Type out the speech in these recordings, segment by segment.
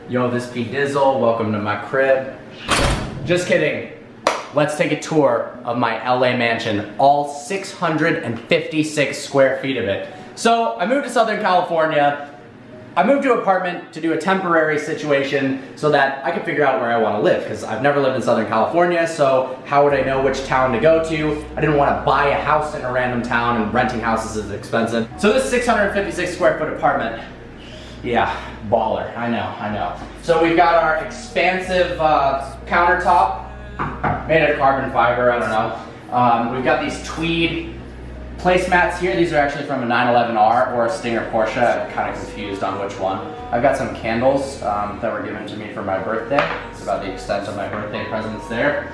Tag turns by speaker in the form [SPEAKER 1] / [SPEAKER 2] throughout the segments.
[SPEAKER 1] Yo, this P Dizzle, welcome to my crib. Just kidding. Let's take a tour of my LA mansion, all 656 square feet of it. So I moved to Southern California. I moved to an apartment to do a temporary situation so that I could figure out where I want to live, because I've never lived in Southern California, so how would I know which town to go to? I didn't want to buy a house in a random town, and renting houses is expensive. So this 656 square foot apartment, yeah, baller, I know. So we've got our expansive countertop, made out of carbon fiber, I don't know. We've got these tweed placemats here. These are actually from a 911R or a Stinger Porsche. I'm kind of confused on which one. I've got some candles that were given to me for my birthday. It's about the extent of my birthday presents there.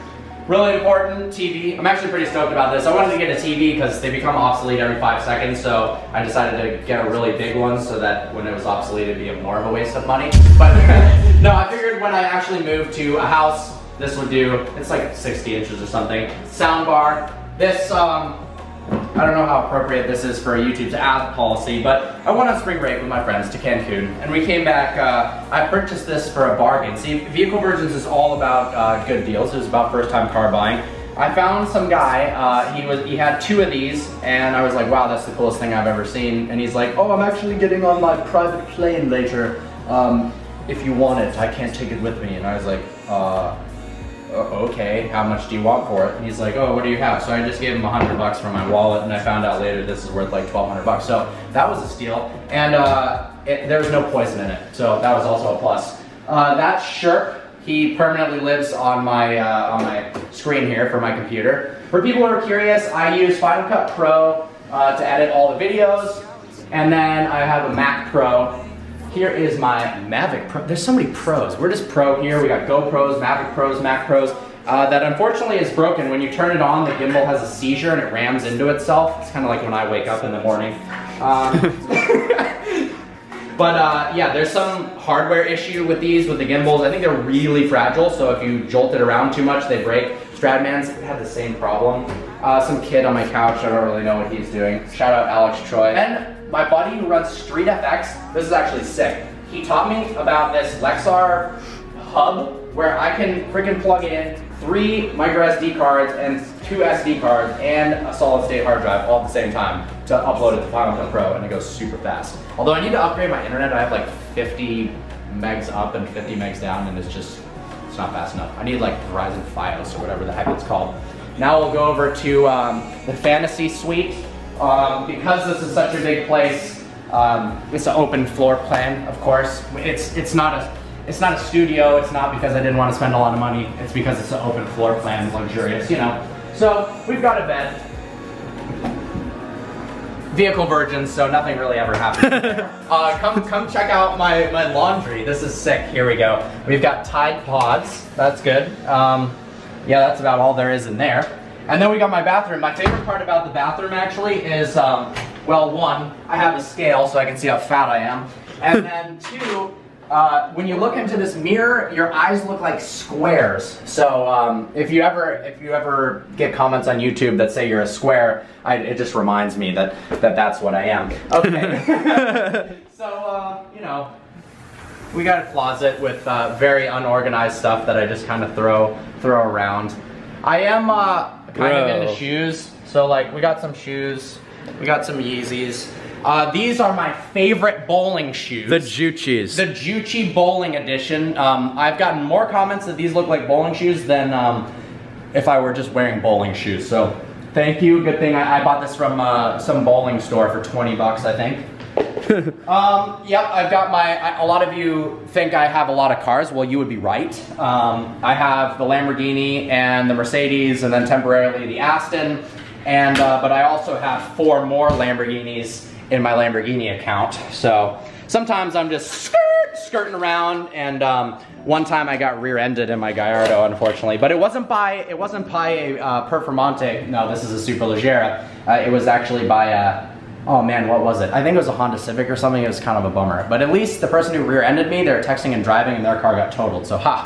[SPEAKER 1] Really important, TV. I'm actually pretty stoked about this. I wanted to get a TV because they become obsolete every 5 seconds, so I decided to get a really big one so that when it was obsolete it'd be more of a waste of money. But no, I figured when I actually moved to a house, this would do. It's like 60 inches or something. Sound bar. This, I don't know how appropriate this is for YouTube's ad policy, but I went on spring break with my friends to Cancun, and we came back. I purchased this for a bargain. See, Vehicle Virgins is all about good deals. It was about first-time car buying. I found some guy, he had 2 of these, and I was like, wow, that's the coolest thing I've ever seen. And he's like, oh, I'm actually getting on my private plane later. If you want it, I can't take it with me. And I was like, okay, how much do you want for it? And he's like, oh, what do you have? So I just gave him $100 for my wallet, and I found out later this is worth like $1,200. So that was a steal, and there was no poison in it, so that was also a plus. That Sherp, he permanently lives on my screen here for my computer. For people who are curious, I use Final Cut Pro to edit all the videos, and then I have a Mac Pro. Here is my Mavic Pro. There's so many pros. We're just pro here. We got GoPros, Mavic Pros, Mac Pros. That unfortunately is broken. When you turn it on, the gimbal has a seizure and it rams into itself. It's kind of like when I wake up in the morning. But yeah, there's some hardware issue with these, with the gimbals. I think they're really fragile, so if you jolt it around too much, they break. Stradman's had the same problem. Some kid on my couch, I don't really know what he's doing. Shout out Alex Troy. And my buddy who runs Street FX, this is actually sick. He taught me about this Lexar hub where I can freaking plug in 3 micro SD cards and 2 SD cards and a solid state hard drive all at the same time to upload it to Final Cut Pro, and it goes super fast. Although I need to upgrade my internet. I have like 50 megs up and 50 megs down, and it's not fast enough. I need like Verizon Fios or whatever the heck it's called. Now we'll go over to the Fantasy Suite. Because this is such a big place, it's an open floor plan, of course. It's not a studio. It's not because I didn't want to spend a lot of money. It's because it's an open floor plan, luxurious, you know. So we've got a bed. Vehicle Virgins, so nothing really ever happened. Come check out my laundry. This is sick. Here we go. We've got Tide Pods. That's good. Yeah, that's about all there is in there. And then we got my bathroom. My favorite part about the bathroom actually is, well, 1, I have a scale so I can see how fat I am. And then 2, when you look into this mirror, your eyes look like squares. So if you ever get comments on YouTube that say you're a square, it just reminds me that that's what I am. Okay. So, you know, we got a closet with very unorganized stuff that I just kind of throw around. I am kind of into shoes, so like we got some shoes, we got some Yeezys. These are my favorite bowling shoes.
[SPEAKER 2] The Juchis. The
[SPEAKER 1] Juchi Bowling Edition. I've gotten more comments that these look like bowling shoes than if I were just wearing bowling shoes. So thank you. Good thing I bought this from some bowling store for 20 bucks, I think. Yep, I've got a lot of you think I have a lot of cars. Well, you would be right. I have the Lamborghini and the Mercedes, and then temporarily the Aston, and but I also have 4 more Lamborghinis in my Lamborghini account. So sometimes I'm just skirting around, and one time I got rear-ended in my Gallardo, unfortunately, but it wasn't by a Performante. No, this is a Superleggera. It was actually by a oh man, what was it? I think it was a Honda Civic or something. It was kind of a bummer. But at least the person who rear-ended me, they were texting and driving and their car got totaled, so ha.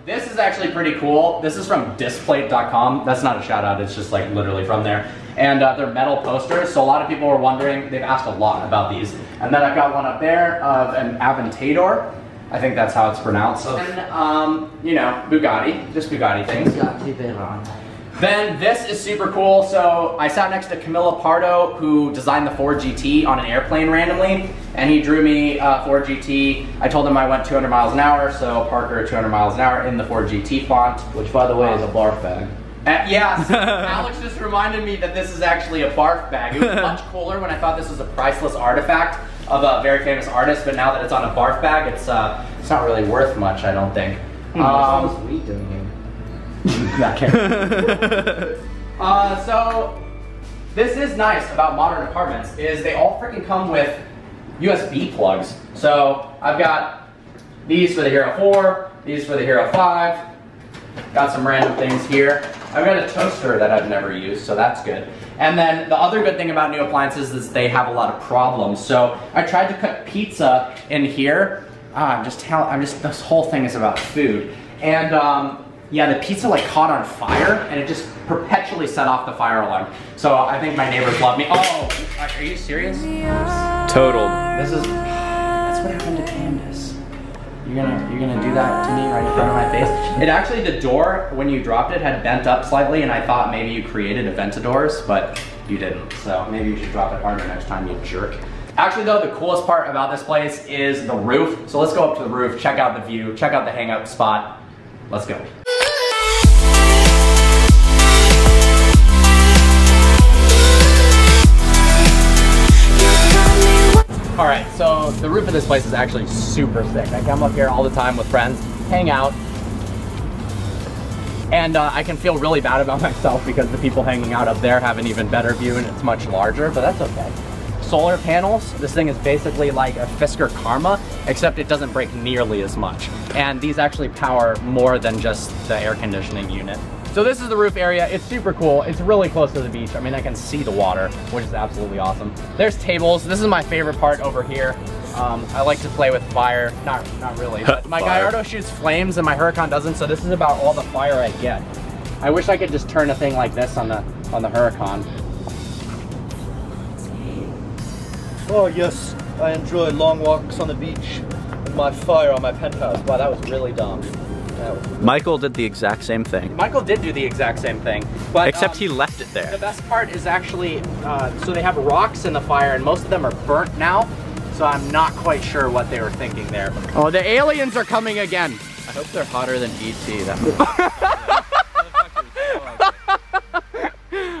[SPEAKER 1] This is actually pretty cool. This is from displate.com. That's not a shout out, it's just like literally from there. and they're metal posters. So a lot of people were wondering, they've asked a lot about these. And then I've got one up there of an Aventador. I think that's how it's pronounced. And, you know, Bugatti, just Bugatti things. Then this is super cool. So I sat next to Camilla Pardo, who designed the Ford GT on an airplane randomly, and he drew me Ford GT. I told him I went 200 miles an hour, so Parker 200 miles an hour in the Ford GT font.
[SPEAKER 2] Which, by the way, is a barf bag.
[SPEAKER 1] Yeah, so Alex just reminded me that this is actually a barf bag. It was much cooler when I thought this was a priceless artifact of a very famous artist, but now that it's on a barf bag, it's not really worth much, I don't think.
[SPEAKER 2] What was we doing here?
[SPEAKER 1] So this is nice about modern apartments is they all freaking come with USB plugs. So I've got these for the Hero 4, these for the Hero 5, got some random things here. I've got a toaster that I've never used, so that's good. And then the other good thing about new appliances is they have a lot of problems. So I tried to cut pizza in here. This whole thing is about food. And yeah, the pizza like caught on fire and it just perpetually set off the fire alarm. So I think my neighbors love me. Oh, are you serious?
[SPEAKER 3] Total.
[SPEAKER 1] That's what happened to Candace. You're gonna do that to me right in front of my face? It actually, the door, when you dropped it, had bent up slightly and I thought maybe you created Aventadors, but you didn't. So maybe you should drop it harder next time, you jerk. Actually though, the coolest part about this place is the roof. So let's go up to the roof, check out the view, check out the hangout spot. Let's go. All right, so the roof of this place is actually super sick. I come up here all the time with friends, hang out, and I can feel really bad about myself because the people hanging out up there have an even better view and it's much larger, but that's okay. Solar panels, this thing is basically like a Fisker Karma, except it doesn't break nearly as much. And these actually power more than just the air conditioning unit. So this is the roof area. It's super cool. It's really close to the beach. I mean, I can see the water, which is absolutely awesome. There's tables. This is my favorite part over here. I like to play with fire. Not really. But my Gallardo shoots flames and my Huracan doesn't, so this is about all the fire I get. I wish I could just turn a thing like this on the Huracan.
[SPEAKER 2] Oh yes, I enjoy long walks on the beach with my fire on my penthouse. Wow, that was really dumb.
[SPEAKER 3] Michael did the exact same thing.
[SPEAKER 1] Michael did do the exact same thing, but
[SPEAKER 3] except he left it there.
[SPEAKER 1] The best part is actually, so they have rocks in the fire and most of them are burnt now, so I'm not quite sure what they were thinking there. Oh, the aliens are coming again.
[SPEAKER 3] I hope they're hotter than ET.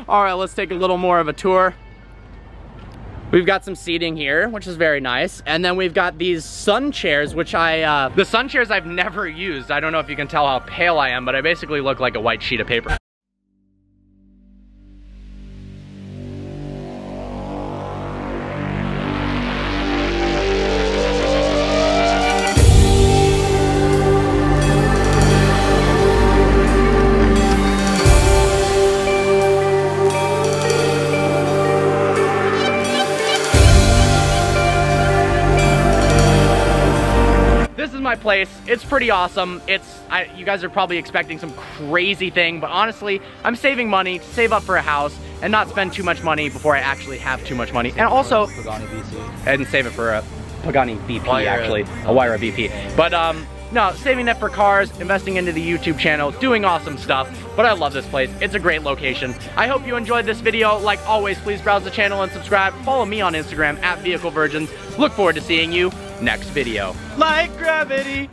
[SPEAKER 1] All right, let's take a little more of a tour. We've got some seating here, which is very nice. And then we've got these sun chairs, which the sun chairs I've never used. I don't know if you can tell how pale I am, but I basically look like a white sheet of paper. My place. It's pretty awesome. You guys are probably expecting some crazy thing, but honestly, I'm saving money to save up for a house and not spend too much money before I actually have too much money. And also, and save it for a Pagani VP, actually, a Huayra VP. But no, saving that for cars, investing into the YouTube channel, doing awesome stuff. But I love this place. It's a great location. I hope you enjoyed this video. Like always, please browse the channel and subscribe. Follow me on Instagram @VehicleVirgins. Look forward to seeing you next video. Like gravity.